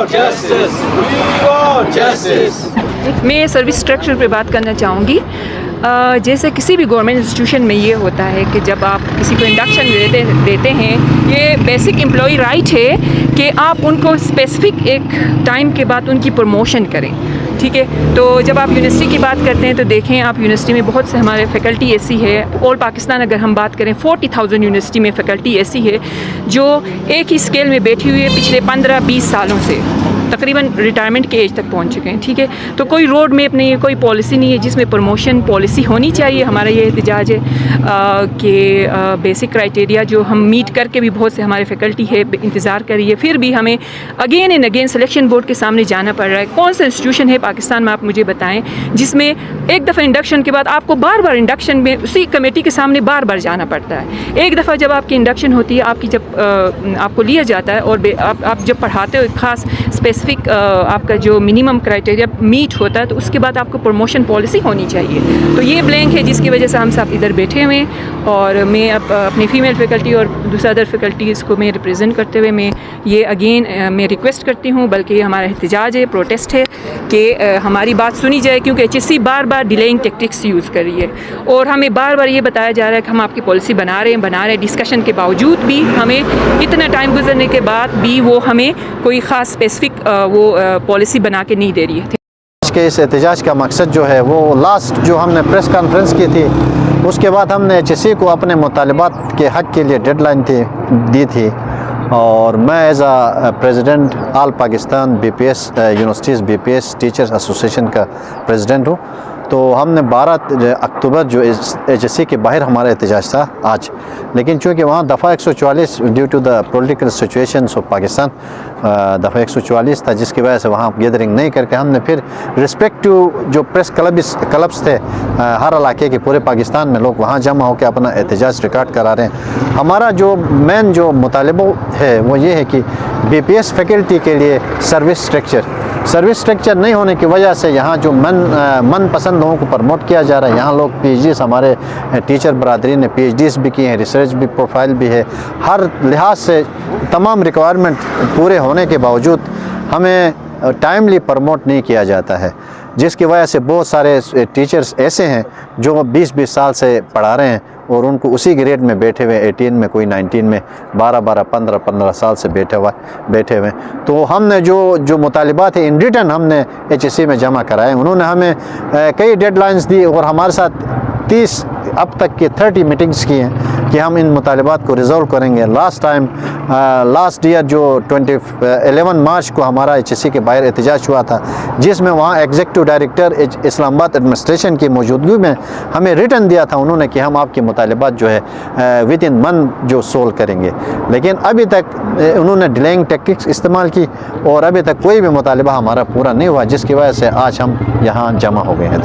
want justice. We want justice. मैं service structure पे बात करना चाहूँगी। जैसे किसी भी गवर्नमेंट इंस्टीट्यूशन में ये होता है कि जब आप किसी को इंडक्शन देते हैं, ये बेसिक एम्प्लॉय राइट है कि आप उनको स्पेसिफिक एक टाइम के बाद उनकी प्रमोशन करें, ठीक है। तो जब आप यूनिवर्सिटी की बात करते हैं तो देखें आप यूनिवर्सिटी में बहुत से हमारे फैकल्टी ऐसी है, ऑल पाकिस्तान अगर हम बात करें 40,000 यूनिवर्सिटी में फैकल्टी ऐसी है जो एक ही स्केल में बैठी हुई है पिछले 15-20 सालों से, तकरीबन रिटायरमेंट के एज तक पहुंच चुके हैं, ठीक है। तो कोई रोड मैप नहीं है, कोई पॉलिसी नहीं है जिसमें प्रमोशन पॉलिसी होनी चाहिए। हमारा ये एहतजाज है कि बेसिक क्राइटेरिया जो हम मीट करके भी बहुत से हमारे फैकल्टी है इंतज़ार कर रही है, फिर भी हमें again and again selection board के सामने जाना पड़ रहा है। कौन सा इंस्टीट्यूशन है पाकिस्तान में, आप मुझे बताएं, जिसमें एक दफ़ा इंडक्शन के बाद आपको बार बार इंडक्शन में उसी कमेटी के सामने बार बार जाना पड़ता है। एक दफ़ा जब आपकी इंडक्शन होती है, आपकी जब आपको लिया जाता है और आप जब पढ़ाते हो खास स्पेसिफिक आपका जो मिनिमम क्राइटेरिया मीट होता है, तो उसके बाद आपको प्रमोशन पॉलिसी होनी चाहिए। तो ये ब्लैंक है जिसकी वजह से हम सब इधर बैठे हुए हैं। और मैं अब अपनी फ़ीमेल फैकल्टी और दूसरा अदर फैकल्टीज़ को मैं रिप्रेजेंट करते हुए मैं ये अगेन मैं रिक्वेस्ट करती हूँ, बल्कि ये हमारा एहतजाज है, प्रोटेस्ट है कि हमारी बात सुनी जाए, क्योंकि HSC बार बार डिलेइंग टेक्टिक्स यूज़ कर रही है और हमें बार बार ये बताया जा रहा है कि हम आपकी पॉलिसी बना रहे हैं। डिस्कशन के बावजूद भी हमें इतना टाइम गुजरने के बाद भी वो हमें कोई ख़ास स्पेसिफिक वो पॉलिसी बना के नहीं दे रही है। के इस एहतजाज का मकसद जो है वो लास्ट जो हमने प्रेस कॉन्फ्रेंस की थी, उसके बाद हमने HSC को अपने मुतालिबात के हक़ के लिए डेडलाइन दी थी और मैं as a president all Pakistan BPS universities BPS teachers association का प्रेसिडेंट हूँ। तो हमने 12 अक्टूबर जो HSC के बाहर हमारा एहतजाज था आज, लेकिन चूँकि वहाँ दफ़ा 144 due to the political situation of Pakistan दफ़ा 144 था, जिसकी वजह से वहाँ गैदरिंग नहीं करके हमने फिर रिस्पेक्ट टू जो प्रेस क्लब्स थे हर इलाके के पूरे पाकिस्तान में लोग वहाँ जमा होकर अपना एहतजाज रिकॉर्ड करा रहे हैं। हमारा जो मेन जो मुतालिबा है वो ये है कि BPS फैकल्टी के लिए सर्विस स्ट्रक्चर नहीं होने की वजह से यहाँ जो मनपसंद लोगों को प्रमोट किया जा रहा है। यहाँ लोग PhDs, हमारे टीचर बरादरी ने PhDs भी किए हैं, रिसर्च भी प्रोफाइल भी है, हर लिहाज से तमाम रिक्वायरमेंट पूरे होने के बावजूद हमें टाइमली प्रमोट नहीं किया जाता है, जिसकी वजह से बहुत सारे टीचर्स ऐसे हैं जो 20-20 साल से पढ़ा रहे हैं और उनको उसी ग्रेड में बैठे हुए 18 में, कोई 19 में, 12-12, 15-15 साल से बैठे हुए। तो हमने जो मुतालिबात है इन रिटर्न हमने HSC में जमा कराए। उन्होंने हमें कई डेडलाइंस दी और हमारे साथ 30 अब तक के 30 मीटिंग्स की हैं कि हम इन मुतालिबात को रिजॉल्व करेंगे। लास्ट ईयर जो 11 मार्च को हमारा HSC के बाहर एहतजाज हुआ था, जिसमें वहाँ एग्जीक्यूटिव डायरेक्टर इस्लामाबाद एडमिनिस्ट्रेशन की मौजूदगी में हमें रिटर्न दिया था उन्होंने कि हम आपके मुतालिबात जो है विद इन मंथ जो सोल्व करेंगे, लेकिन अभी तक उन्होंने डिलेइंग टेक्टिक्स इस्तेमाल की और अभी तक कोई भी मुतालिबा हमारा पूरा नहीं हुआ, जिसकी वजह से आज हम यहाँ जमा हो गए हैं।